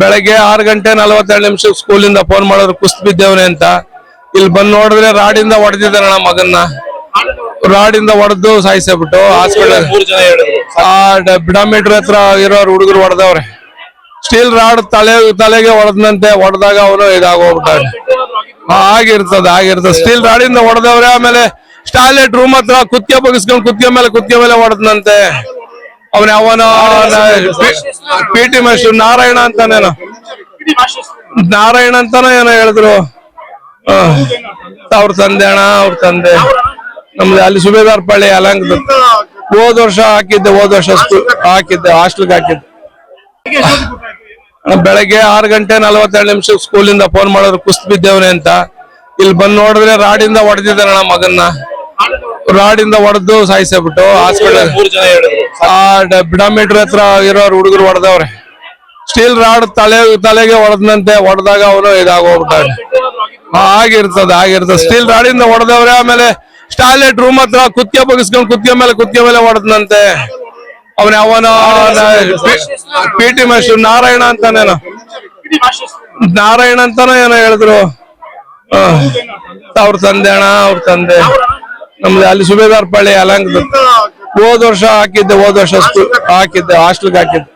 ಬೆಳಗ್ಗೆ 6:42 ಸ್ಕೂಲಿಂದ ಫೋನ್ ಮಾಡಿದ್ರು ಕುಸ್ತ್ ಬಿದ್ದೇವನೆ ಅಂತ. ಇಲ್ಲಿ ಬಂದ್ ನೋಡಿದ್ರೆ ರಾಡಿಂದ ಹೊಡೆದಿದ್ದಾರಣ ಮಗನ್ನ. ರಾಡಿಂದ ಹೊಡೆದು ಸಾಯಿಸ್ಬಿಟ್ಟು ಹಾಸ್ಪಿಟಲ್ ಬಿಡಾಮೀಟರ್ ಹತ್ರ ಇರೋರು ಹುಡುಗರು ಹೊಡೆದವ್ರೆ. ಸ್ಟೀಲ್ ರಾಡ್ ತಲೆಗೆ ಹೊಡೆದಂತೆ ಹೊಡೆದಾಗ ಅವನು ಇದಾಗೋಗ್ಬಿಟ್ಟಾರೆ. ಆಗಿರ್ತದೆ ಸ್ಟೀಲ್ ರಾಡಿಂದ ಹೊಡೆದವ್ರೆ. ಆಮೇಲೆ ಟಾಯ್ಲೆಟ್ ರೂಮ್ ಹತ್ರ ಕುತ್ತಿಗೆ ಬಗ್ಸ್ಕೊಂಡು ಕುತ್ತಿಗೆ ಮೇಲೆ ಹೊಡೆದಂತೆ. ಅವನ PT ಮಾಸ್ಟರ್ ನಾರಾಯಣ ಅಂತಾನೇನೋ ಏನೋ ಹೇಳಿದ್ರು. ಅವ್ರ ತಂದೆ ನಮ್ದು ಅಲ್ಲಿ ಸುಬೇದಾರ್ ಪಳ್ಳಿ ಅಲಂಕದ. ಹೋದ ವರ್ಷ ಹಾಕಿದ್ದೆ ಹಾಸ್ಟೆಲ್ಗೆ ಹಾಕಿದ್ದೆ. ಬೆಳಗ್ಗೆ 6:42 ಸ್ಕೂಲಿಂದ ಫೋನ್ ಮಾಡಿದ್ರು ಕುಸ್ತ್ ಬಿದ್ದೇವನೆ ಅಂತ. ಇಲ್ಲಿ ಬಂದ್ ನೋಡಿದ್ರೆ ರಾಡಿಂದ ಹೊಡೆದಿದ್ದಾರಣ ಮಗನ್ನ. ರಾಡಿಂದ ಹೊಡೆದು ಸಾಯಿಸ್ಬಿಟ್ಟು ಹಾಸ್ಪಿಟಲ್ ಬಿಡಾಮೀಟರ್ ಹತ್ರ ಇರೋರು ಹುಡುಗರು ಹೊಡೆದವ್ರೆ. ಸ್ಟೀಲ್ ರಾಡ್ ತಲೆಗೆ ಹೊಡೆದಂತೆ ಹೊಡೆದಾಗ ಅವನು ಇದಾಗೋಗ್ಬಿಟ್ಟಾರೆ. ಆಗಿರ್ತದೆ ಸ್ಟೀಲ್ ರಾಡಿಂದ ಹೊಡೆದವ್ರೆ. ಆಮೇಲೆ ಟಾಯ್ಲೆಟ್ ರೂಮ್ ಹತ್ರ ಕುತ್ತಿಗೆ ಬಗ್ಸ್ಕೊಂಡು ಕುತ್ತಿಗೆ ಮೇಲೆ ಹೊಡೆದಂತೆ. ಅವನ PT ಮಾಸ್ಟರ್ ನಾರಾಯಣ ಅಂತಾನೇನೋ ಏನೋ ಹೇಳಿದ್ರು. ಅವ್ರ ತಂದೆ ನಮ್ದು ಅಲ್ಲಿ ಸುಬೇದಾರ್ ಪಳ್ಳಿ ಅಲಂಕದ. ಹೋದ ವರ್ಷ ಹಾಕಿದ್ದೆ ಹಾಸ್ಟೆಲ್ಗೆ ಹಾಕಿದ್ದೆ.